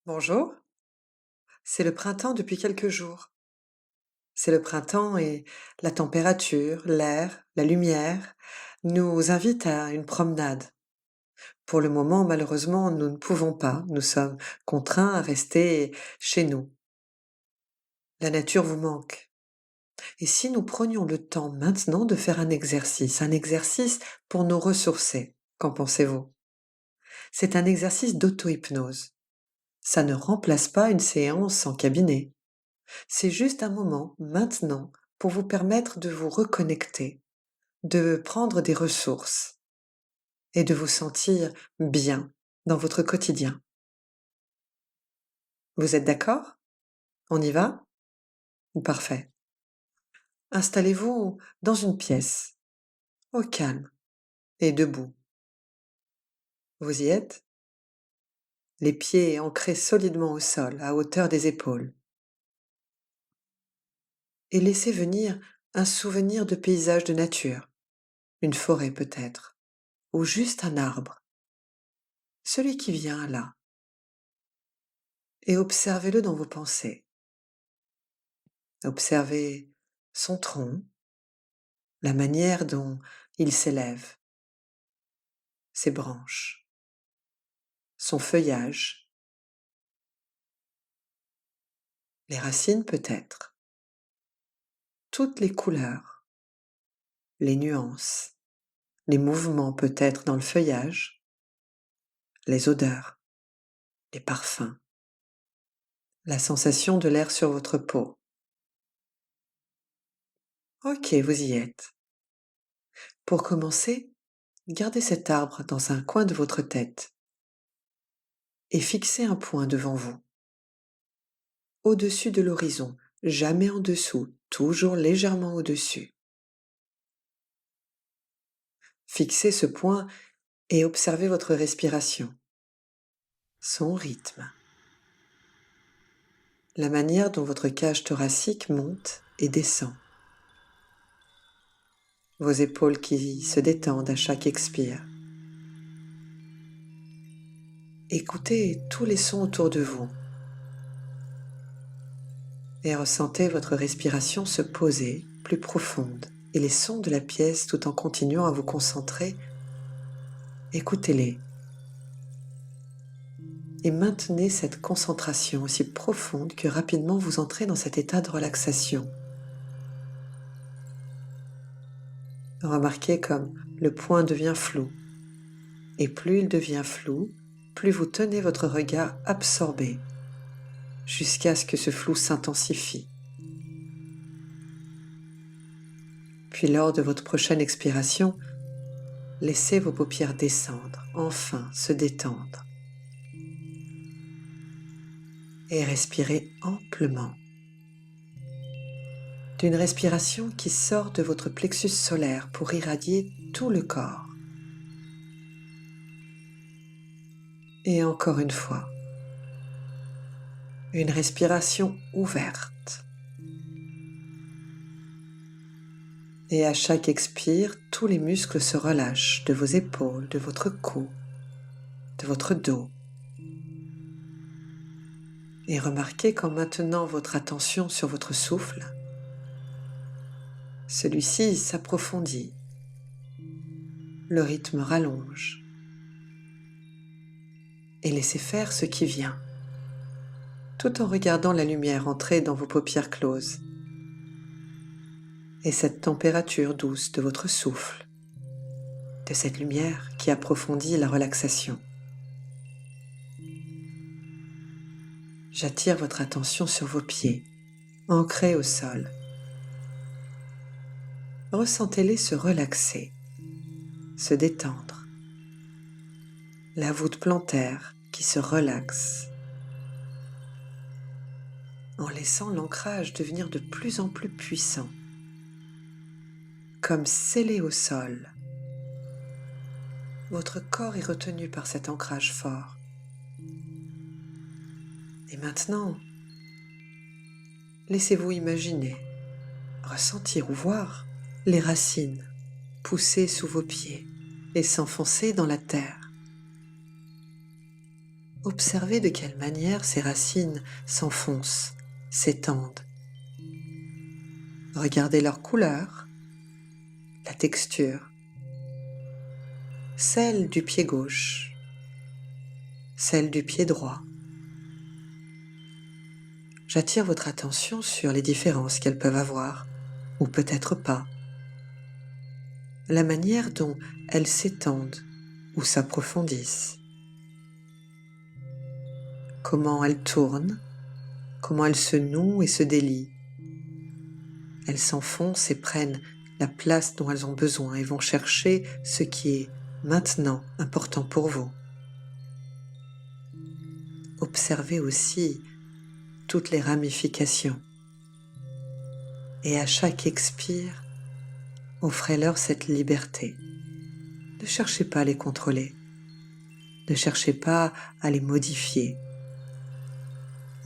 Bonjour, c'est le printemps depuis quelques jours. C'est le printemps et la température, l'air, la lumière nous invitent à une promenade. Pour le moment, malheureusement, nous ne pouvons pas. Nous sommes contraints à rester chez nous. La nature vous manque. Et si nous prenions le temps maintenant de faire un exercice pour nous ressourcer, qu'en pensez-vous? C'est un exercice d'auto-hypnose. Ça ne remplace pas une séance en cabinet. C'est juste un moment, maintenant, pour vous permettre de vous reconnecter, de prendre des ressources et de vous sentir bien dans votre quotidien. Vous êtes d'accord? On y va? Parfait. Installez-vous dans une pièce, au calme et debout. Vous y êtes? Les pieds ancrés solidement au sol, à hauteur des épaules. Et laissez venir un souvenir de paysage de nature, une forêt peut-être, ou juste un arbre, celui qui vient là. Et observez-le dans vos pensées. Observez son tronc, la manière dont il s'élève, ses branches, son feuillage, les racines peut-être, toutes les couleurs, les nuances, les mouvements peut-être dans le feuillage, les odeurs, les parfums, la sensation de l'air sur votre peau. Ok, vous y êtes. Pour commencer, gardez cet arbre dans un coin de votre tête et fixez un point devant vous, au-dessus de l'horizon, jamais en dessous, toujours légèrement au-dessus. Fixez ce point et observez votre respiration, son rythme, la manière dont votre cage thoracique monte et descend, vos épaules qui se détendent à chaque expire. Écoutez tous les sons autour de vous et ressentez votre respiration se poser plus profonde et les sons de la pièce tout en continuant à vous concentrer. Écoutez-les et maintenez cette concentration aussi profonde que rapidement vous entrez dans cet état de relaxation. Remarquez comme le point devient flou. Et plus il devient flou, plus vous tenez votre regard absorbé jusqu'à ce que ce flou s'intensifie. Puis lors de votre prochaine expiration, laissez vos paupières descendre, enfin se détendre. Et respirez amplement. D'une respiration qui sort de votre plexus solaire pour irradier tout le corps. Et encore une fois, une respiration ouverte. Et à chaque expire, tous les muscles se relâchent de vos épaules, de votre cou, de votre dos. Et remarquez qu'en maintenant votre attention sur votre souffle, celui-ci s'approfondit, le rythme rallonge. Et laissez faire ce qui vient, tout en regardant la lumière entrer dans vos paupières closes. Et cette température douce de votre souffle, de cette lumière qui approfondit la relaxation. J'attire votre attention sur vos pieds, ancrés au sol. Ressentez-les se relaxer, se détendre. La voûte plantaire qui se relaxe, en laissant l'ancrage devenir de plus en plus puissant, comme scellé au sol. Votre corps est retenu par cet ancrage fort. Et maintenant, laissez-vous imaginer, ressentir ou voir les racines pousser sous vos pieds et s'enfoncer dans la terre. Observez de quelle manière ces racines s'enfoncent, s'étendent. Regardez leur couleur, la texture, celle du pied gauche, celle du pied droit. J'attire votre attention sur les différences qu'elles peuvent avoir, ou peut-être pas. La manière dont elles s'étendent ou s'approfondissent. Comment elles tournent, comment elles se nouent et se délient. Elles s'enfoncent et prennent la place dont elles ont besoin et vont chercher ce qui est maintenant important pour vous. Observez aussi toutes les ramifications. Et à chaque expire, offrez-leur cette liberté. Ne cherchez pas à les contrôler. Ne cherchez pas à les modifier.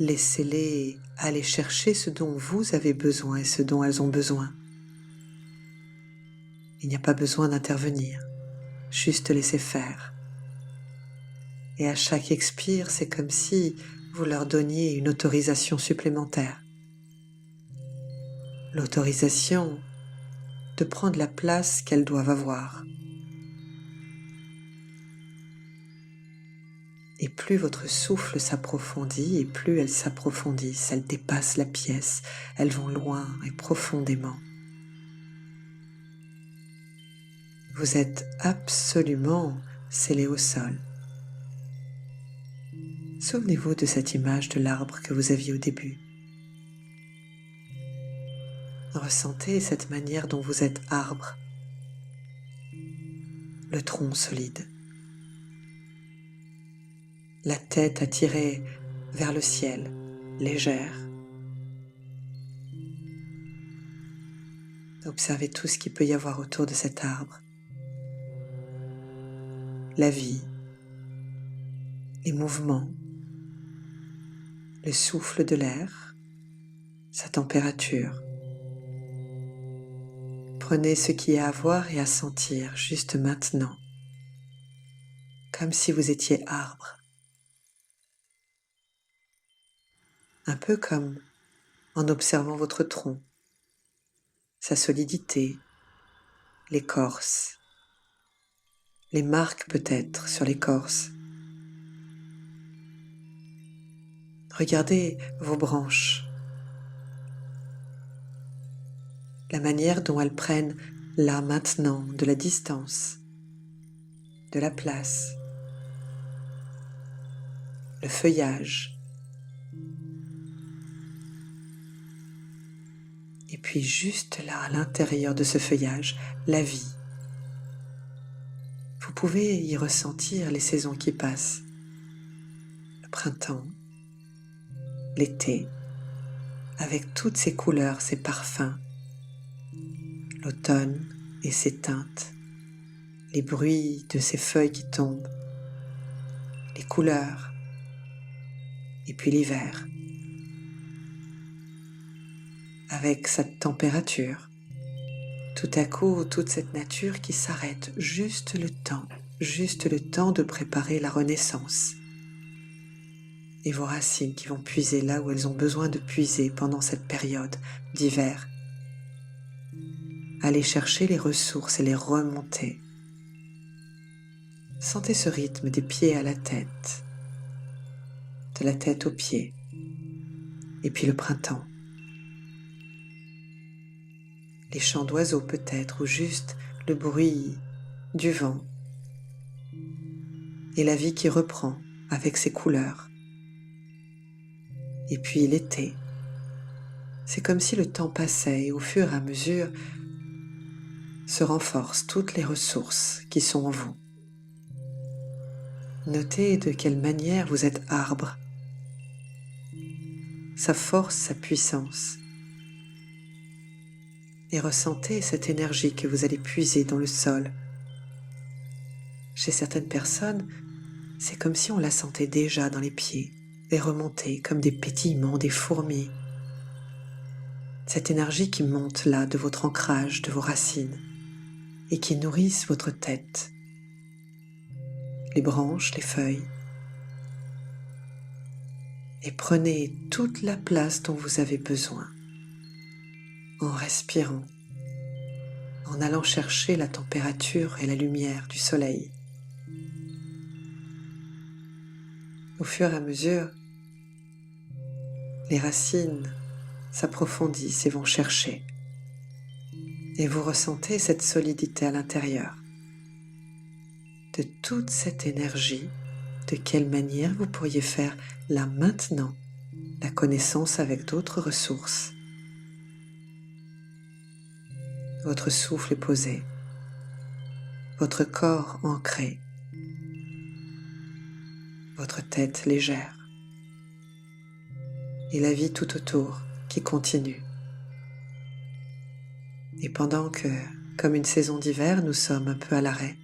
Laissez-les aller chercher ce dont vous avez besoin et ce dont elles ont besoin. Il n'y a pas besoin d'intervenir, juste laisser faire. Et à chaque expire, c'est comme si vous leur donniez une autorisation supplémentaire. L'autorisation de prendre la place qu'elles doivent avoir. Et plus votre souffle s'approfondit, et plus elles s'approfondissent, elles dépassent la pièce, elles vont loin et profondément. Vous êtes absolument scellé au sol. Souvenez-vous de cette image de l'arbre que vous aviez au début. Ressentez cette manière dont vous êtes arbre, le tronc solide, la tête attirée vers le ciel, légère. Observez tout ce qu'il peut y avoir autour de cet arbre. La vie, les mouvements, le souffle de l'air, sa température. Prenez ce qu'il y a à voir et à sentir juste maintenant, comme si vous étiez arbre. Un peu comme en observant votre tronc, sa solidité, l'écorce, les marques peut-être sur l'écorce. Regardez vos branches, la manière dont elles prennent là maintenant de la distance, de la place, le feuillage. Et puis juste là, à l'intérieur de ce feuillage, la vie. Vous pouvez y ressentir les saisons qui passent. Le printemps, l'été, avec toutes ses couleurs, ses parfums. L'automne et ses teintes, les bruits de ces feuilles qui tombent, les couleurs, et puis l'hiver, avec sa température. Tout à coup, toute cette nature qui s'arrête, juste le temps de préparer la renaissance. Et vos racines qui vont puiser là où elles ont besoin de puiser pendant cette période d'hiver. Allez chercher les ressources et les remonter. Sentez ce rythme des pieds à la tête, de la tête aux pieds, et puis le printemps. Les chants d'oiseaux peut-être, ou juste le bruit du vent, et la vie qui reprend avec ses couleurs. Et puis l'été, c'est comme si le temps passait et au fur et à mesure se renforcent toutes les ressources qui sont en vous. Notez de quelle manière vous êtes arbre, sa force, sa puissance, et ressentez cette énergie que vous allez puiser dans le sol. Chez certaines personnes, c'est comme si on la sentait déjà dans les pieds, et remonter comme des pétillements, des fourmis. Cette énergie qui monte là de votre ancrage, de vos racines, et qui nourrissent votre tête, les branches, les feuilles, et prenez toute la place dont vous avez besoin en respirant, en allant chercher la température et la lumière du soleil. Au fur et à mesure, les racines s'approfondissent et vont chercher, et vous ressentez cette solidité à l'intérieur. De toute cette énergie, de quelle manière vous pourriez faire là maintenant la connaissance avec d'autres ressources. Votre souffle est posé, votre corps ancré, votre tête légère et la vie tout autour qui continue. Et pendant que, comme une saison d'hiver, nous sommes un peu à l'arrêt,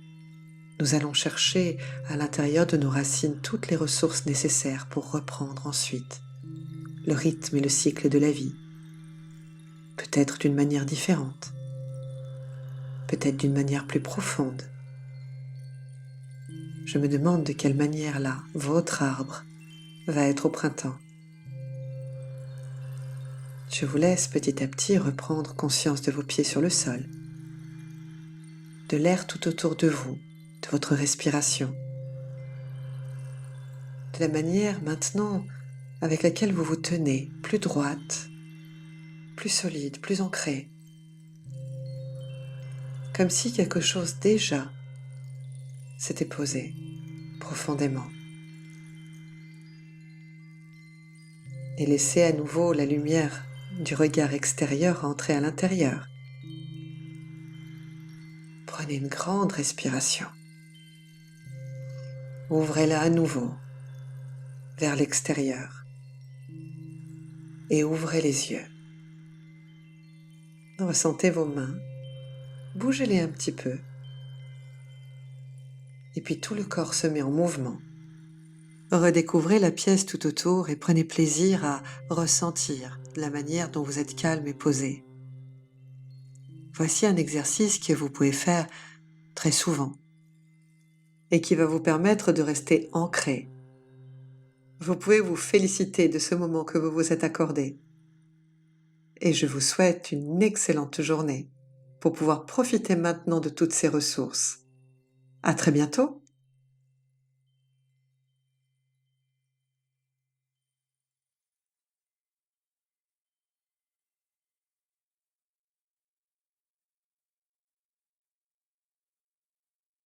nous allons chercher à l'intérieur de nos racines toutes les ressources nécessaires pour reprendre ensuite le rythme et le cycle de la vie, peut-être d'une manière différente, peut-être d'une manière plus profonde. Je me demande de quelle manière là, votre arbre va être au printemps. Je vous laisse petit à petit reprendre conscience de vos pieds sur le sol, de l'air tout autour de vous, de votre respiration, de la manière maintenant avec laquelle vous vous tenez, plus droite, plus solide, plus ancrée, comme si quelque chose déjà s'était posé profondément. Et laissez à nouveau la lumière du regard extérieur entrer à l'intérieur. Prenez une grande respiration. Ouvrez-la à nouveau vers l'extérieur et ouvrez les yeux. Ressentez vos mains, bougez-les un petit peu. Et puis tout le corps se met en mouvement. Redécouvrez la pièce tout autour et prenez plaisir à ressentir la manière dont vous êtes calme et posé. Voici un exercice que vous pouvez faire très souvent et qui va vous permettre de rester ancré. Vous pouvez vous féliciter de ce moment que vous vous êtes accordé. Et je vous souhaite une excellente journée pour pouvoir profiter maintenant de toutes ces ressources. À très bientôt!